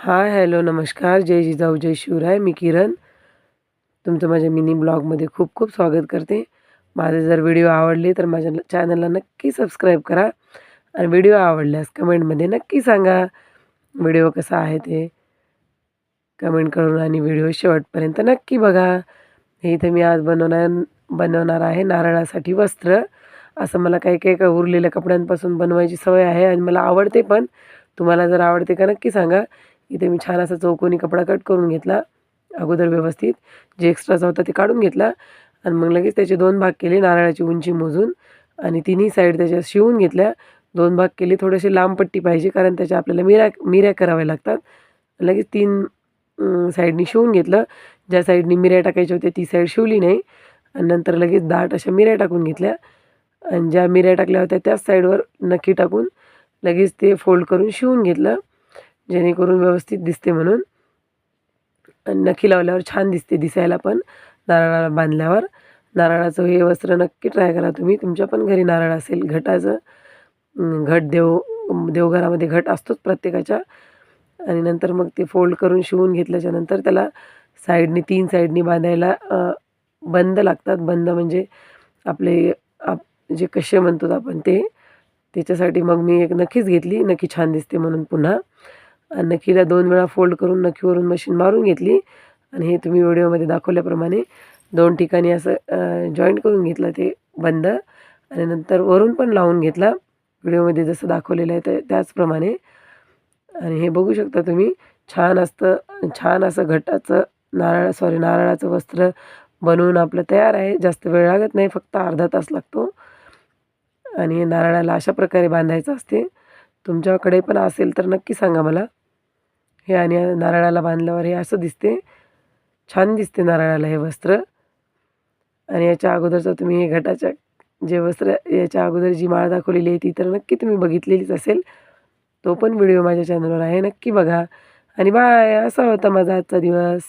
हाय, hello, नमस्कार. जय जिजाऊ, जय शिवराय. मी किरण. तुमचं माझ्या मिनी ब्लॉगमध्ये खूप खूप स्वागत करते. माझे जर व्हिडिओ आवडले तर माझ्या चॅनलला नक्की सबस्क्राईब करा आणि व्हिडिओ आवडल्यास कमेंटमध्ये नक्की सांगा व्हिडिओ कसा आहे ते. कमेंट करून आणि व्हिडिओ शेवटपर्यंत नक्की बघा. हे इथे मी आज बनवणार आहे नारळासाठी वस्त्र. असं मला काही काही उरलेल्या कपड्यांपासून बनवायची सवय आहे आणि मला आवडते पण. तुम्हाला जर आवडते का नक्की सांगा. इथे मी छान असा चौकोनी कपडा कट करून घेतला अगोदर व्यवस्थित. जे एक्स्ट्राचा होता ते काढून घेतला आणि मग लगेच त्याचे 2 भाग केले नारळाची उंची मोजून आणि तिन्ही साईड त्याच्या शिवून घेतल्या. 2 भाग केले. थोडीशी लांब पट्टी पाहिजे कारण त्याच्या आपल्याला मिऱ्या कराव्या लागतात. लगेच 3 साईडनी शिवून घेतलं. ज्या साईडनी मिऱ्या टाकायच्या होत्या ती साईड शिवली नाही आणि नंतर लगेच दाट अशा मिऱ्या टाकून घेतल्या आणि ज्या मिऱ्या टाकल्या होत्या त्याच साईडवर नखी टाकून लगेच ते फोल्ड करून शिवून घेतलं, जेणेकरून व्यवस्थित दिसते म्हणून. आणि नखी लावल्यावर छान दिसते दिसायला पण नारळाला बांधल्यावर. नारळाचं हे वस्त्र नक्की ट्राय करा तुम्ही. तुमच्या पण घरी नारळ असेल घटाचं. घट देवघरामध्ये घट असतोच प्रत्येकाच्या. आणि नंतर मग ते फोल्ड करून शिवून घेतल्याच्यानंतर त्याला साईडनी 3 साईडनी बांधायला बंद लागतात. बंद म्हणजे आपले जे कसे म्हणतो आपण ते. त्याच्यासाठी मग मी एक नखीच घेतली. नखी छान दिसते म्हणून पुन्हा. आणि नखीला 2 वेळा फोल्ड करून नखीवरून मशीन मारून घेतली आणि हे तुम्ही व्हिडिओमध्ये दाखवल्याप्रमाणे 2 ठिकाणी असं जॉईंट करून घेतलं ते बंद आणि नंतर वरून पण लावून घेतला व्हिडिओमध्ये जसं दाखवलेलं आहे त्याचप्रमाणे. आणि हे बघू शकता तुम्ही छान असं घटाचं नारळाचं वस्त्र बनवून आपलं तयार आहे. जास्त वेळ लागत नाही, फक्त अर्धा तास लागतो. आणि हे नारळाला अशा प्रकारे बांधायचं असते. तुमच्याकडे पण असेल तर नक्की सांगा मला. हे आणि नारळाला बांधल्यावर हे असं दिसते. छान दिसते नारळाला हे वस्त्र. आणि याच्या अगोदरचं तुम्ही हे घटाच्या जे वस्त्र याच्या अगोदर जी माळ दाखवलेली आहे ती तर नक्की तुम्ही बघितलेलीच असेल. तो पण व्हिडिओ माझ्या चॅनलवर आहे. नक्की बघा आणि बाय. असा होता माझा आजचा दिवस.